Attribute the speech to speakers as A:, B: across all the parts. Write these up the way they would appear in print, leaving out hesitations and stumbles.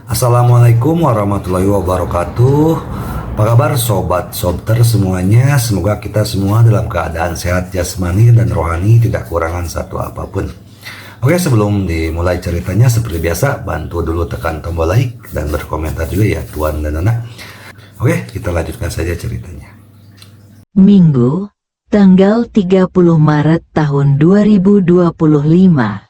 A: Assalamualaikum warahmatullahi wabarakatuh. Apa kabar sobat sobter semuanya? Semoga kita semua dalam keadaan sehat jasmani dan rohani, tidak kurangan satu apapun. Oke, sebelum dimulai ceritanya seperti biasa, bantu dulu tekan tombol like dan berkomentar juga ya Tuan dan Anak. Oke, kita lanjutkan saja ceritanya.
B: Minggu, tanggal 30 Maret tahun 2025.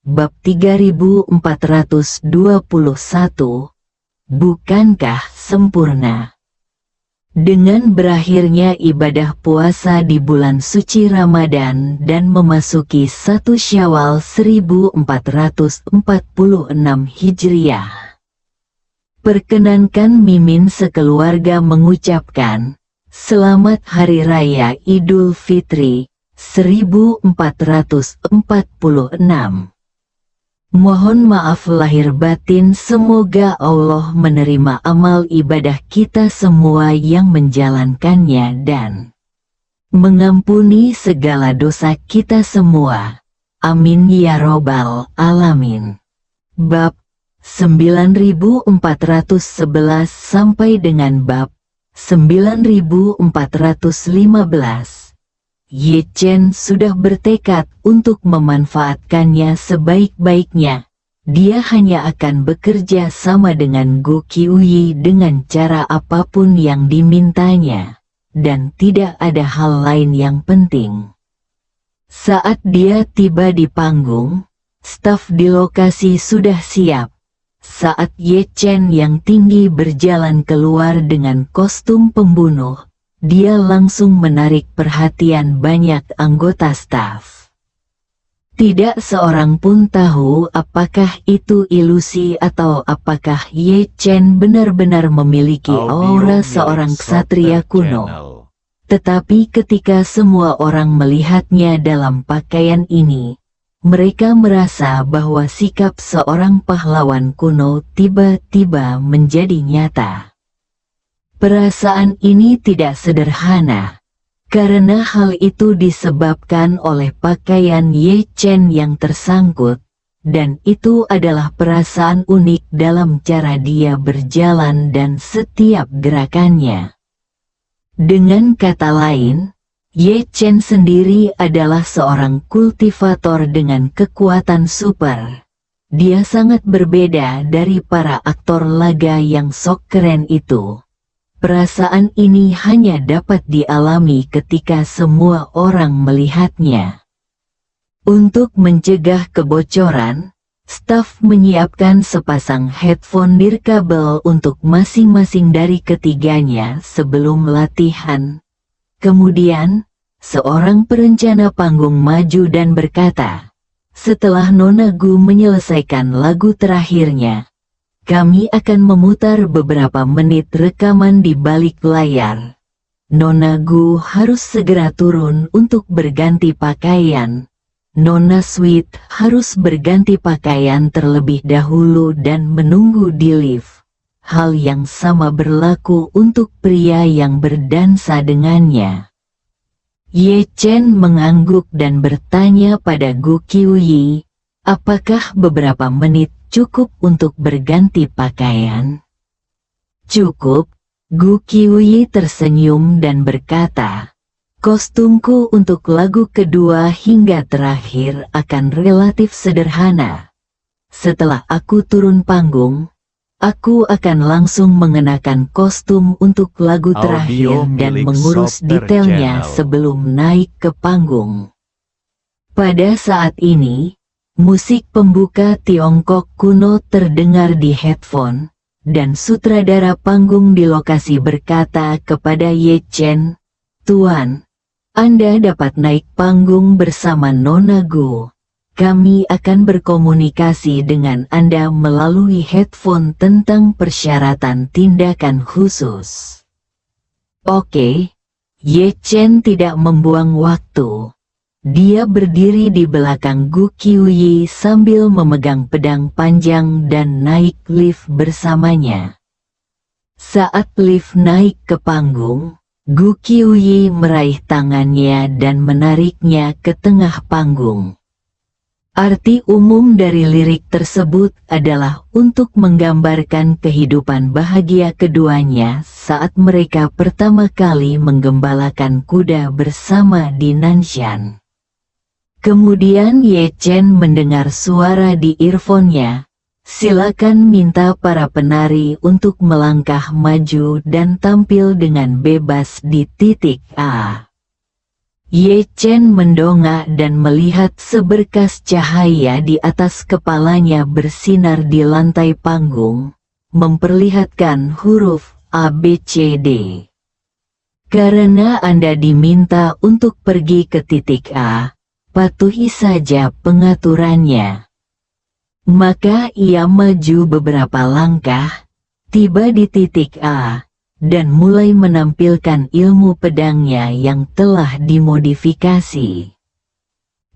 B: Bab 3421. Bukankah sempurna? Dengan berakhirnya ibadah puasa di bulan suci Ramadan dan memasuki 1 Syawal 1446 Hijriah, perkenankan Mimin sekeluarga mengucapkan Selamat Hari Raya Idul Fitri 1446. Mohon maaf lahir batin, semoga Allah menerima amal ibadah kita semua yang menjalankannya dan mengampuni segala dosa kita semua. Amin ya robbal alamin. Bab 9411 sampai dengan bab 9415. Ye Chen sudah bertekad untuk memanfaatkannya sebaik-baiknya. Dia hanya akan bekerja sama dengan Gu Qiuyi dengan cara apapun yang dimintanya, dan tidak ada hal lain yang penting. Saat dia tiba di panggung, staf di lokasi sudah siap. Saat Ye Chen yang tinggi berjalan keluar dengan kostum pembunuh, dia langsung menarik perhatian banyak anggota staf. Tidak seorang pun tahu apakah itu ilusi atau apakah Ye Chen benar-benar memiliki aura seorang ksatria kuno. Tetapi ketika semua orang melihatnya dalam pakaian ini, mereka merasa bahwa sikap seorang pahlawan kuno tiba-tiba menjadi nyata. Perasaan ini tidak sederhana, karena hal itu disebabkan oleh pakaian Ye Chen yang tersangkut, dan itu adalah perasaan unik dalam cara dia berjalan dan setiap gerakannya. Dengan kata lain, Ye Chen sendiri adalah seorang kultivator dengan kekuatan super. Dia sangat berbeda dari para aktor laga yang sok keren itu. Perasaan ini hanya dapat dialami ketika semua orang melihatnya. Untuk mencegah kebocoran, staf menyiapkan sepasang headphone nirkabel untuk masing-masing dari ketiganya sebelum latihan. Kemudian, seorang perencana panggung maju dan berkata, "Setelah Nona Gu menyelesaikan lagu terakhirnya, kami akan memutar beberapa menit rekaman di balik layar. Nona Gu harus segera turun untuk berganti pakaian. Nona Sweet harus berganti pakaian terlebih dahulu dan menunggu di lift. Hal yang sama berlaku untuk pria yang berdansa dengannya." Ye Chen mengangguk dan bertanya pada Gu Qiuyi, "Apakah beberapa menit cukup untuk berganti pakaian?" "Cukup," Gu Qiuyi tersenyum dan berkata, "Kostumku untuk lagu kedua hingga terakhir akan relatif sederhana. Setelah aku turun panggung, aku akan langsung mengenakan kostum untuk lagu terakhir dan mengurus detailnya sebelum naik ke panggung." Pada saat ini, musik pembuka Tiongkok kuno terdengar di headphone, dan sutradara panggung di lokasi berkata kepada Ye Chen, "Tuan, Anda dapat naik panggung bersama Nona Gu. Kami akan berkomunikasi dengan Anda melalui headphone tentang persyaratan tindakan khusus." "Oke." Ye Chen tidak membuang waktu. Dia berdiri di belakang Gu Qiuyi sambil memegang pedang panjang dan naik lift bersamanya. Saat lift naik ke panggung, Gu Qiuyi meraih tangannya dan menariknya ke tengah panggung. Arti umum dari lirik tersebut adalah untuk menggambarkan kehidupan bahagia keduanya saat mereka pertama kali menggembalakan kuda bersama di Nanshan. Kemudian Ye Chen mendengar suara di earphone-nya. Silakan minta para penari untuk melangkah maju dan tampil dengan bebas di titik A. Ye Chen mendongak dan melihat seberkas cahaya di atas kepalanya bersinar di lantai panggung, memperlihatkan huruf A B C D. Karena Anda diminta untuk pergi ke titik A, patuhi saja pengaturannya. Maka ia maju beberapa langkah, tiba di titik A, dan mulai menampilkan ilmu pedangnya yang telah dimodifikasi.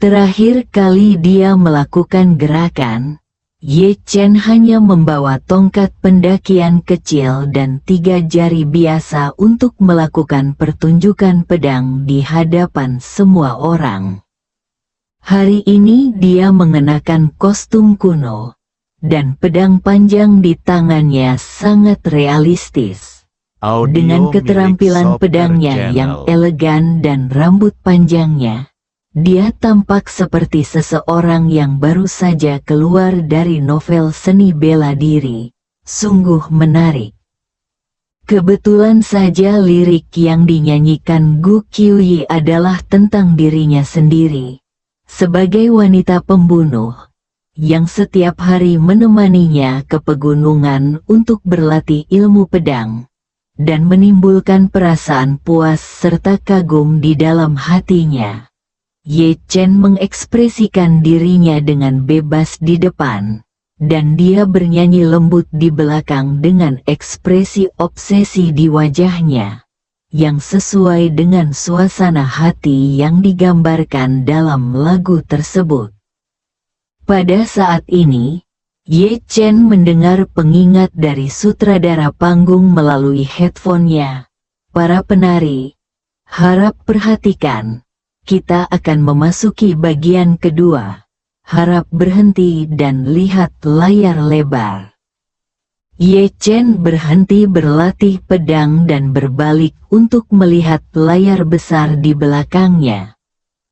B: Terakhir kali dia melakukan gerakan, Ye Chen hanya membawa tongkat pendakian kecil dan 3 jari biasa untuk melakukan pertunjukan pedang di hadapan semua orang. Hari ini dia mengenakan kostum kuno, dan pedang panjang di tangannya sangat realistis. Dengan keterampilan pedangnya yang elegan dan rambut panjangnya, dia tampak seperti seseorang yang baru saja keluar dari novel seni bela diri. Sungguh menarik. Kebetulan saja lirik yang dinyanyikan Gu Qiuyi adalah tentang dirinya sendiri, sebagai wanita pembunuh, yang setiap hari menemaninya ke pegunungan untuk berlatih ilmu pedang, dan menimbulkan perasaan puas serta kagum di dalam hatinya. Ye Chen mengekspresikan dirinya dengan bebas di depan, dan dia bernyanyi lembut di belakang dengan ekspresi obsesi di wajahnya, yang sesuai dengan suasana hati yang digambarkan dalam lagu tersebut. Pada saat ini, Ye Chen mendengar pengingat dari sutradara panggung melalui headphone-nya. Para penari, harap perhatikan, kita akan memasuki bagian kedua. Harap berhenti dan lihat layar lebar. Ye Chen berhenti berlatih pedang dan berbalik untuk melihat layar besar di belakangnya.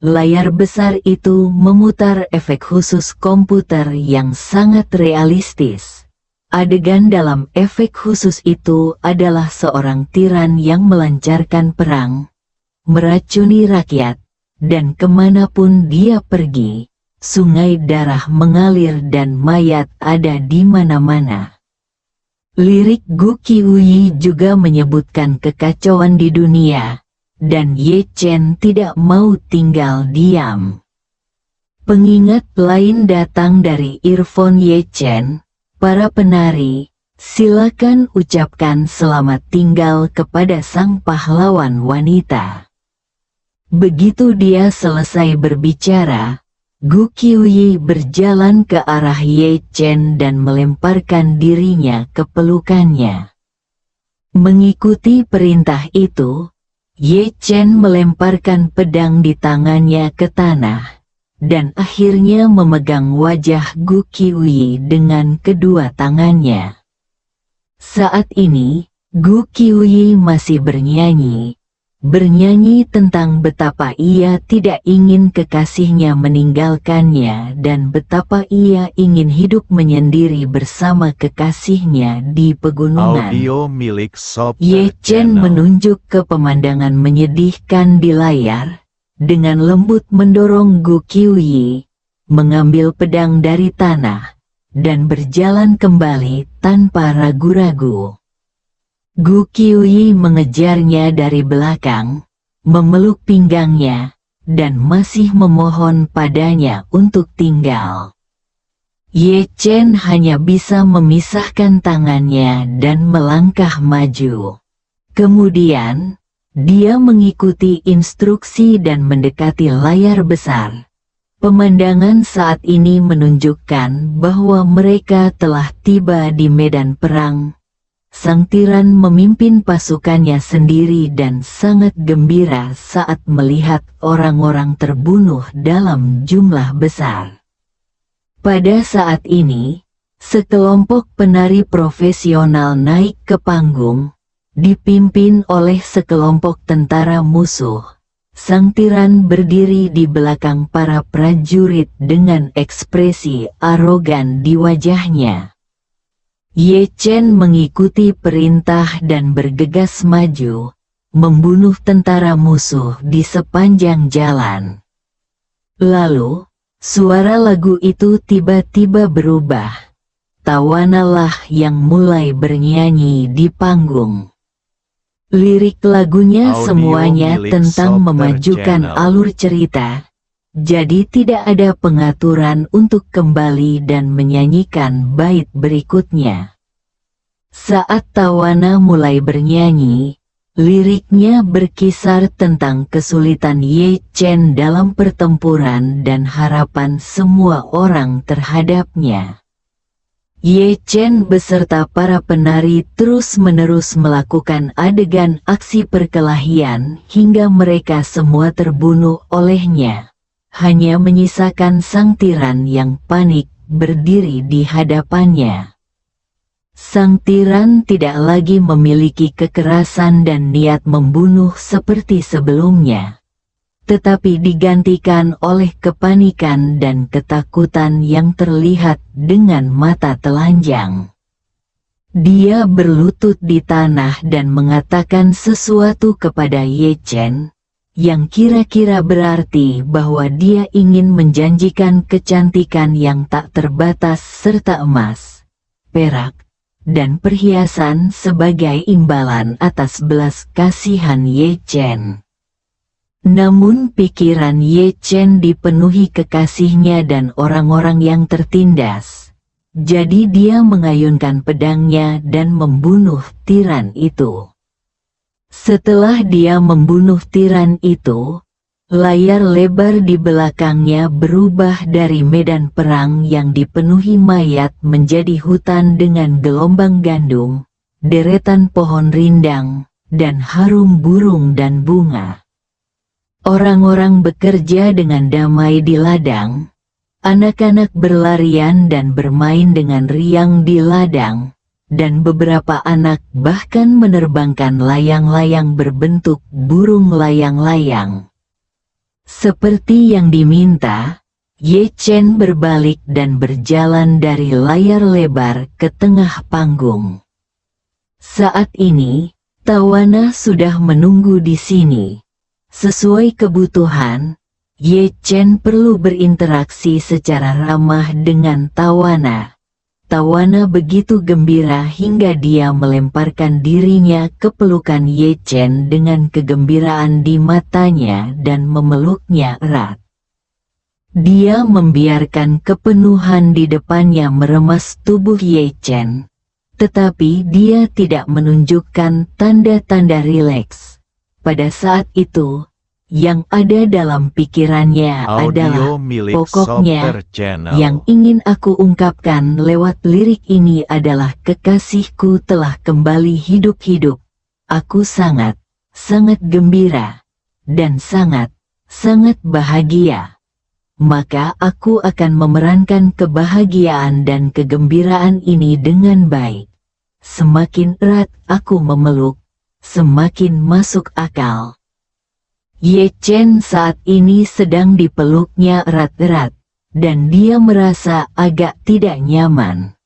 B: Layar besar itu memutar efek khusus komputer yang sangat realistis. Adegan dalam efek khusus itu adalah seorang tiran yang melancarkan perang, meracuni rakyat, dan kemanapun dia pergi, sungai darah mengalir dan mayat ada di mana-mana. Lirik Gu Qiuyi juga menyebutkan kekacauan di dunia, dan Ye Chen tidak mau tinggal diam. Pengingat lain datang dari earphone Ye Chen. Para penari, silakan ucapkan selamat tinggal kepada sang pahlawan wanita. Begitu dia selesai berbicara, Gu Qiuyi berjalan ke arah Ye Chen dan melemparkan dirinya ke pelukannya. Mengikuti perintah itu, Ye Chen melemparkan pedang di tangannya ke tanah, dan akhirnya memegang wajah Gu Qiuyi dengan kedua tangannya. Saat ini, Gu Qiuyi masih bernyanyi tentang betapa ia tidak ingin kekasihnya meninggalkannya dan betapa ia ingin hidup menyendiri bersama kekasihnya di pegunungan. Ye Chen menunjuk ke pemandangan menyedihkan di layar, dengan lembut mendorong Gu Qiuyi, mengambil pedang dari tanah, dan berjalan kembali tanpa ragu-ragu. Gu Qiuyi mengejarnya dari belakang, memeluk pinggangnya, dan masih memohon padanya untuk tinggal. Ye Chen hanya bisa memisahkan tangannya dan melangkah maju. Kemudian, dia mengikuti instruksi dan mendekati layar besar. Pemandangan saat ini menunjukkan bahwa mereka telah tiba di medan perang. Sang tiran memimpin pasukannya sendiri dan sangat gembira saat melihat orang-orang terbunuh dalam jumlah besar. Pada saat ini, sekelompok penari profesional naik ke panggung, dipimpin oleh sekelompok tentara musuh. Sang tiran berdiri di belakang para prajurit dengan ekspresi arogan di wajahnya. Ye Chen mengikuti perintah dan bergegas maju, membunuh tentara musuh di sepanjang jalan. Lalu, suara lagu itu tiba-tiba berubah. Tawana lah yang mulai bernyanyi di panggung. Lirik lagunya
C: Audio
B: semuanya
C: milik
B: tentang
C: Sobter
B: memajukan
C: Channel.
B: alur cerita, jadi tidak ada pengaturan untuk kembali dan menyanyikan bait berikutnya. Saat Tawana mulai bernyanyi, liriknya berkisar tentang kesulitan Ye Chen dalam pertempuran dan harapan semua orang terhadapnya. Ye Chen beserta para penari terus-menerus melakukan adegan aksi perkelahian hingga mereka semua terbunuh olehnya. Hanya menyisakan sang tiran yang panik berdiri di hadapannya. Sang tiran tidak lagi memiliki kekerasan dan niat membunuh seperti sebelumnya, tetapi digantikan oleh kepanikan dan ketakutan yang terlihat dengan mata telanjang. Dia berlutut di tanah dan mengatakan sesuatu kepada Ye Chen, yang kira-kira berarti bahwa dia ingin menjanjikan kecantikan yang tak terbatas serta emas, perak, dan perhiasan sebagai imbalan atas belas kasihan Ye Chen. Namun pikiran Ye Chen dipenuhi kekasihnya dan orang-orang yang tertindas. Jadi dia mengayunkan pedangnya dan membunuh tiran itu. Setelah dia membunuh tiran itu, layar lebar di belakangnya berubah dari medan perang yang dipenuhi mayat menjadi hutan dengan gelombang gandum, deretan pohon rindang, dan harum burung dan bunga. Orang-orang bekerja dengan damai di ladang, anak-anak berlarian dan bermain dengan riang di ladang, dan beberapa anak bahkan menerbangkan layang-layang berbentuk burung layang-layang. Seperti yang diminta, Ye Chen berbalik dan berjalan dari layar lebar ke tengah panggung. Saat ini, Tawana sudah menunggu di sini. Sesuai kebutuhan, Ye Chen perlu berinteraksi secara ramah dengan Tawana. Tawana begitu gembira hingga dia melemparkan dirinya ke pelukan Ye Chen dengan kegembiraan di matanya dan memeluknya erat. Dia membiarkan kepenuhan di depannya meremas tubuh Ye Chen, tetapi dia tidak menunjukkan tanda-tanda rileks. Pada saat itu, yang ada dalam pikirannya adalah,
C: Audio milik
B: pokoknya,
C: Sobter Channel.
B: yang ingin aku ungkapkan lewat lirik ini adalah kekasihku telah kembali hidup-hidup. Aku sangat, sangat gembira, dan sangat, sangat bahagia. Maka aku akan memerankan kebahagiaan dan kegembiraan ini dengan baik. Semakin erat aku memeluk, semakin masuk akal. Ye Chen saat ini sedang dipeluknya erat-erat, dan dia merasa agak tidak nyaman.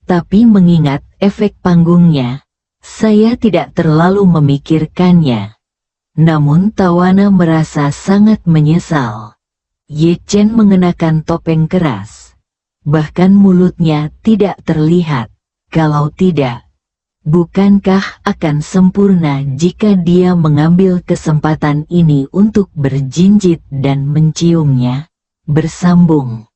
B: Tapi mengingat efek panggungnya, saya tidak terlalu memikirkannya. Namun Tawana merasa sangat menyesal. Ye Chen mengenakan topeng keras. Bahkan mulutnya tidak terlihat. Kalau tidak, bukankah akan sempurna jika dia mengambil kesempatan ini untuk berjinjit dan menciumnya? Bersambung.